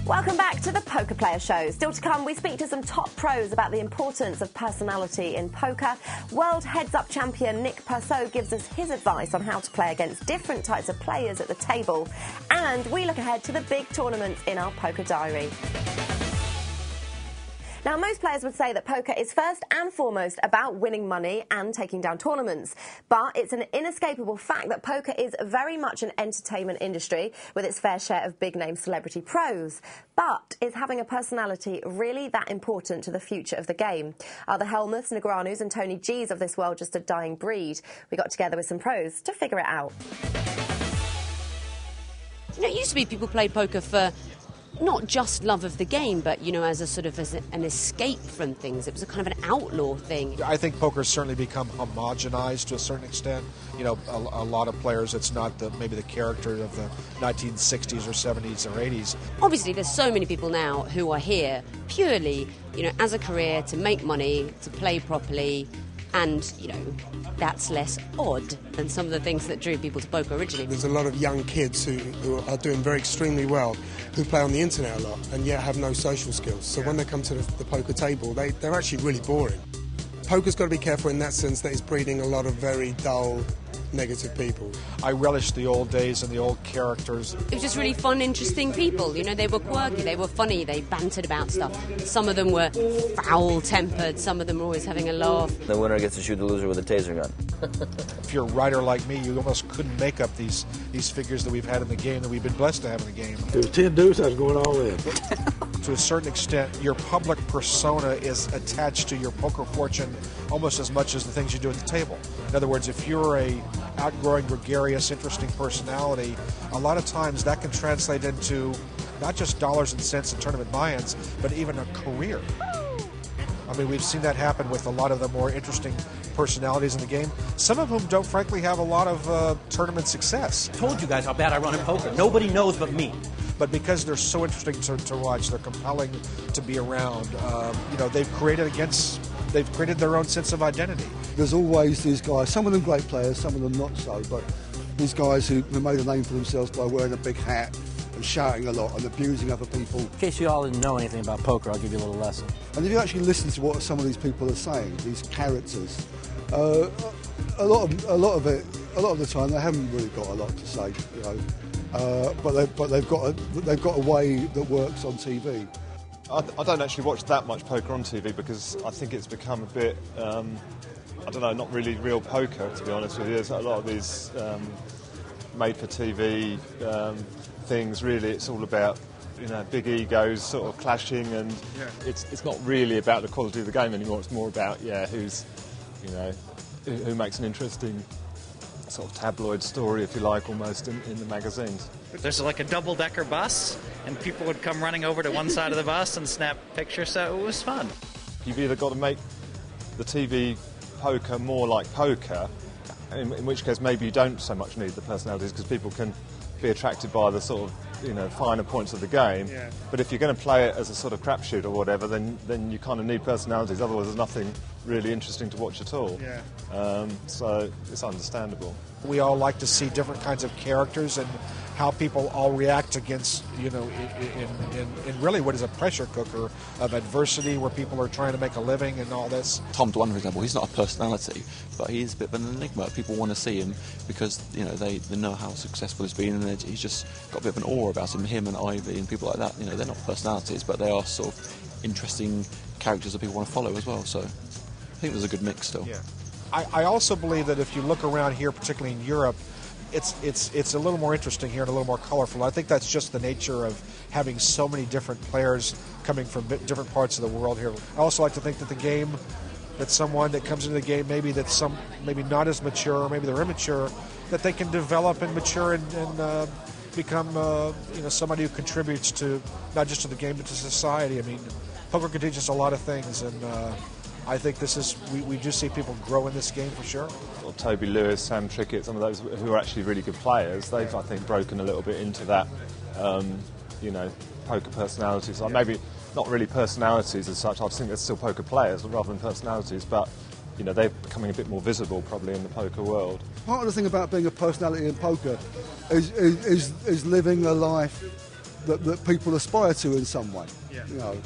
Welcome back to the Poker Player Show. Still to come, we speak to some top pros about the importance of personality in poker. World heads-up champion Nick Purcell gives us his advice on how to play against different types of players at the table. And we look ahead to the big tournaments in our poker diary. Now, most players would say that poker is first and foremost about winning money and taking down tournaments. But it's an inescapable fact that poker is very much an entertainment industry with its fair share of big-name celebrity pros. But is having a personality really that important to the future of the game? Are the Helmuths, Negranus and Tony Gs of this world just a dying breed? We got together with some pros to figure it out. You know, it used to be people played poker for not just love of the game, but, you know, as a sort of an escape from things. It was a kind of an outlaw thing. I think poker's certainly become homogenized to a certain extent. You know, a lot of players, it's not maybe the character of the 1960s or 70s or 80s. Obviously, there's so many people now who are here purely, you know, as a career, to make money, to play properly. And, you know, that's less odd than some of the things that drew people to poker originally. There's a lot of young kids who are doing very extremely well, who play on the internet a lot and yet have no social skills. So when they come to the poker table, they're actually really boring. Poker's got to be careful in that sense that it's breeding a lot of very dull, negative people. I relish the old days and the old characters. It was just really fun, interesting people. You know, they were quirky, they were funny, they bantered about stuff. Some of them were foul-tempered, some of them were always having a laugh. The winner gets to shoot the loser with a taser gun. If you're a writer like me, you almost couldn't make up these figures that we've had in the game, that we've been blessed to have in the game. There was 10 dudes, I was going all in. To a certain extent, your public persona is attached to your poker fortune almost as much as the things you do at the table. In other words, if you're a outgoing, gregarious, interesting personality, a lot of times that can translate into not just dollars and cents and tournament buy-ins, but even a career. I mean, we've seen that happen with a lot of the more interesting personalities in the game, some of whom don't frankly have a lot of tournament success. I told you guys how bad I run at poker. Nobody knows but me. But because they're so interesting to watch, they're compelling to be around. You know, they've created their own sense of identity. There's always these guys, some of them great players, some of them not so, but these guys who made a name for themselves by wearing a big hat and shouting a lot and abusing other people. In case you all didn't know anything about poker, I'll give you a little lesson. And if you actually listen to what some of these people are saying, these characters, a lot of the time they haven't really got a lot to say, you know. But they've got a way that works on TV. I don't actually watch that much poker on TV because I think it's become a bit, I don't know, not really real poker, to be honest with you. There's a lot of these made-for-TV things. Really, it's all about, you know, big egos sort of clashing, and it's not really about the quality of the game anymore. It's more about, who's, you know, who makes an interesting sort of tabloid story, if you like, almost in the magazines. There's like a double-decker bus, and people would come running over to one side of the bus and snap pictures, so it was fun. You've either got to make the TV poker more like poker, in which case maybe you don't so much need the personalities, because people can be attracted by the sort of, you know, finer points of the game. Yeah. But if you're going to play it as a sort of crapshoot or whatever, then you kind of need personalities. Otherwise, there's nothing really interesting to watch at all. Yeah. So it's understandable. We all like to see different kinds of characters and how people all react against, you know, in really what is a pressure cooker of adversity where people are trying to make a living and all this. Tom Dwan, for example, he's not a personality, but he's a bit of an enigma. People want to see him because, you know, they know how successful he's been, and he's just got a bit of an aura about him. Him and Ivy and people like that, you know, they're not personalities, but they are sort of interesting characters that people want to follow as well. So I think there's a good mix still. Yeah. I also believe that if you look around here, particularly in Europe, it's a little more interesting here and a little more colorful. I think that's just the nature of having so many different players coming from different parts of the world here. I also like to think that the game, that someone that comes into the game, maybe not as mature, or maybe they're immature, that they can develop and mature and become you know, somebody who contributes to not just to the game but to society. I mean, poker can teach us a lot of things, and I think we do see people grow in this game for sure. Well, Toby Lewis, Sam Trickett, some of those who are actually really good players, they've, I think, broken a little bit into that, you know, poker personalities. Like maybe not really personalities as such. I think they're still poker players rather than personalities, but, you know, they're becoming a bit more visible probably in the poker world. Part of the thing about being a personality in poker is living a life that people aspire to in some way. Yeah. You know,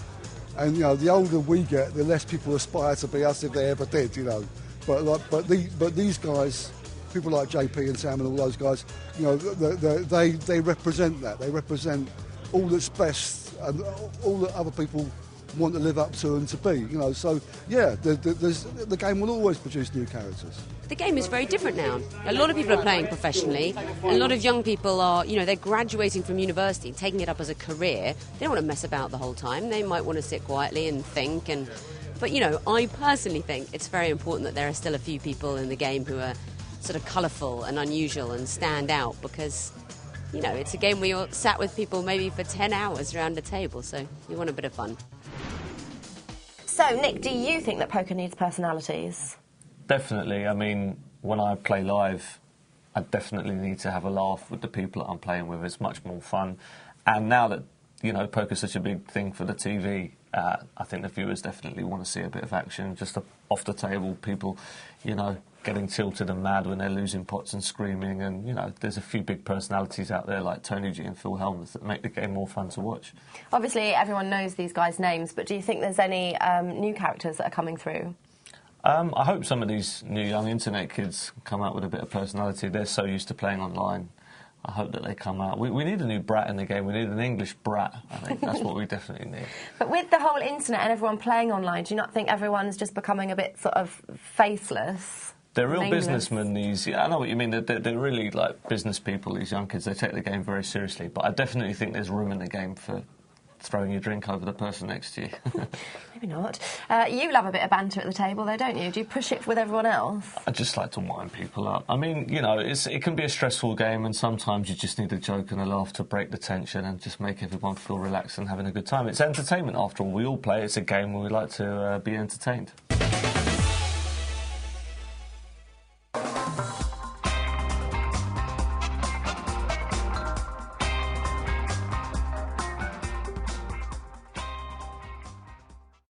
and you know, the older we get, the less people aspire to be us if they ever did. You know, but these guys, people like JP and Sam and all those guys, you know, they represent that. They represent all that's best and all that other people want to live up to and to be, you know. So yeah, the game will always produce new characters. The game is very different now. A lot of people are playing professionally. A lot of young people are, you know, they're graduating from university, taking it up as a career. They don't want to mess about the whole time. They might want to sit quietly and think. But you know, I personally think it's very important that there are still a few people in the game who are sort of colourful and unusual and stand out, because you know, it's a game where you're sat with people maybe for 10 hours around a table, so you want a bit of fun. So, Nick, do you think that poker needs personalities? Definitely. I mean, when I play live, I definitely need to have a laugh with the people that I'm playing with. It's much more fun. And now that, you know, poker's such a big thing for the TV, I think the viewers definitely want to see a bit of action, just off the table, people, you know, getting tilted and mad when they're losing pots and screaming. And, you know, there's a few big personalities out there like Tony G and Phil Hellmuth that make the game more fun to watch. Obviously, everyone knows these guys' names, but do you think there's any new characters that are coming through? I hope some of these new young internet kids come out with a bit of personality. They're so used to playing online. I hope that they come out. We need a new brat in the game. We need an English brat. I think that's what we definitely need. But with the whole internet and everyone playing online, do you not think everyone's just becoming a bit sort of faceless? They're real nameless? Businessmen, these... Yeah, I know what you mean. They're really, like, business people, these young kids. They take the game very seriously. But I definitely think there's room in the game for throwing your drink over the person next to you. Maybe not. You love a bit of banter at the table, though, don't you? Do you push it with everyone else? I just like to wind people up. I mean, you know, it can be a stressful game, and sometimes you just need a joke and a laugh to break the tension and just make everyone feel relaxed and having a good time. It's entertainment, after all. We all play. It's a game where we like to be entertained.